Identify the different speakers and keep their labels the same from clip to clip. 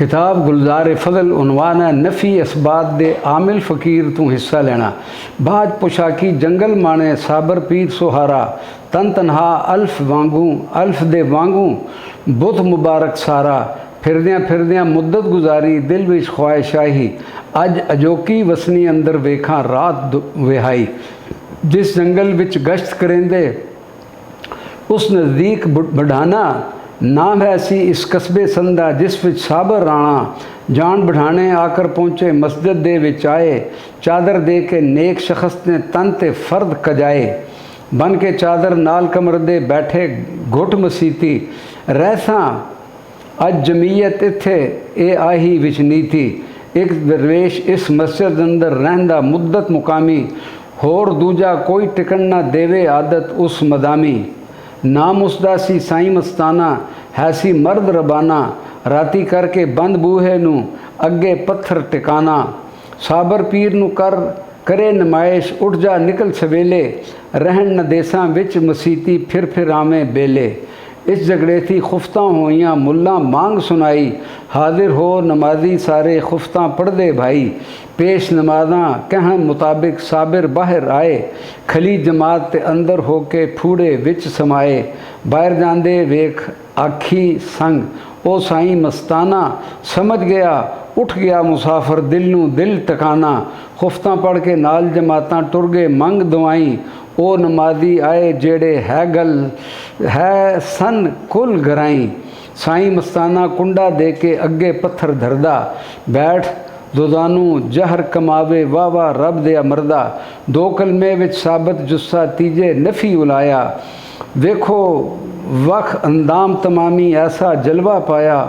Speaker 1: किताब गुलजार फजल उनवान है नफ़ी इसबात दे आमिल फ़कीर तू हिस्सा लेना। बाज पोशाकी जंगल माने साबर पीर सुहारा तन तनहा अल्फ दे वांगू बुत मुबारक सारा। फिरदियाँ फिरदियाँ मुद्दत गुजारी दिल विच ख्वाहिशाही अज अजोकी वसनी अंदर वेखा रात विहाई। जिस जंगल विच गश्त करेंदे उस नज़दीक बढ़ाना नाम है सी इस कस्बे संदा जिस विच साबर राणा। जान बढ़ाने आकर पहुँचे मस्जिद दे विच आए चादर दे के नेक शख्स ने तन ते फर्द कजाए। बन के चादर नाल कमर दे बैठे घुट मसीती रहसा अज जमीयत इत्थे ए आही विच नी थी। एक दरवेश इस मस्जिद अंदर रहंदा मुद्दत मुकामी होर दूजा कोई टिकन ना देवे आदत उस मदामी। नाम उसदा सी साई मस्ताना है सी मर्द रबाना राती करके बंद बूहे नू अगे पत्थर टिकाना। साबर पीर नू करे नमाइश उठ जा निकल सवेले रहन न देसां विच मसीती फिर आवें बेले। इस झगड़े थी खुफ्ता होइयां मुल्ला मांग सुनाई हाजिर हो नमाजी सारे खुफ्ता पढ़दे भाई। पेश नमाजा कहन मुताबिक साबिर बाहर आए खली जमात ते अंदर होके फूड़े विच समाए। बाहर जांदे वेख आखी संग ओ साई मस्ताना समझ गया उठ गया मुसाफिर दिल नू दिल टकाना। खुफ्ता पढ़ के नाल जमातां टुर गए मंग दुआई ओ नमाजी आए जेड़े है गल है सन कुल गराई। साई मस्ताना कुंडा दे के अगे पत्थर धरदा बैठ दुदानू जहर कमावे वाह वाह रब दे मरदा। दो कलमे विच साबत जुस्सा तीजे नफ़ी उलाया वेखो वख अंदाम तमामी ऐसा जलवा पाया।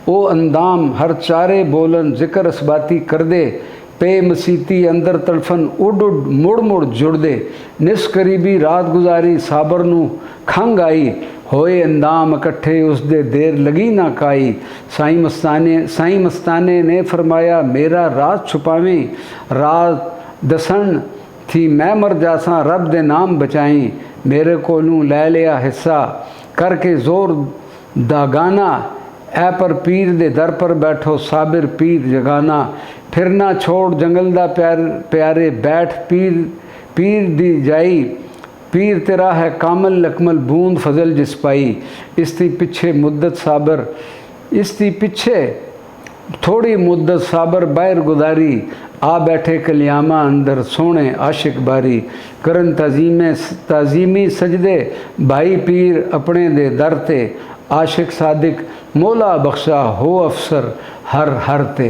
Speaker 1: ओ अंदाम हर चारे बोलन जिक्र असबाती कर दे पे मसीती अंदर तड़फन उड उड मुड़ मुड़ जुड़दे। निस करीबी रात गुजारी साबर नू खंग आई होए अंदाम इकट्ठे उसदे देर लगी ना काई। साई मस्ताने ने फरमाया मेरा राज छुपावें रात दसन थी मैं मर जासा रब दे नाम बचाई। मेरे कोलू लै लिया हिस्सा करके जोर दागाना ऐ पर पीर दे दर पर बैठो साबिर पीर जगाना। फिर ना छोड़ जंगल दा प्यारे बैठ पीर दी जाई पीर तेरा है कामल लकमल बूंद फजल जिस पाई। इसती पिछे मुद्दत साबर इसती पिछे थोड़ी मुद्दत साबर बाहर गुजारी आ बैठे कलियामा अंदर सोने आशिक बारी। करन ताजीमी सजदे भाई पीर अपने दे दर ते आशिक सादिक मौला बख्शा हो अफसर हर ते।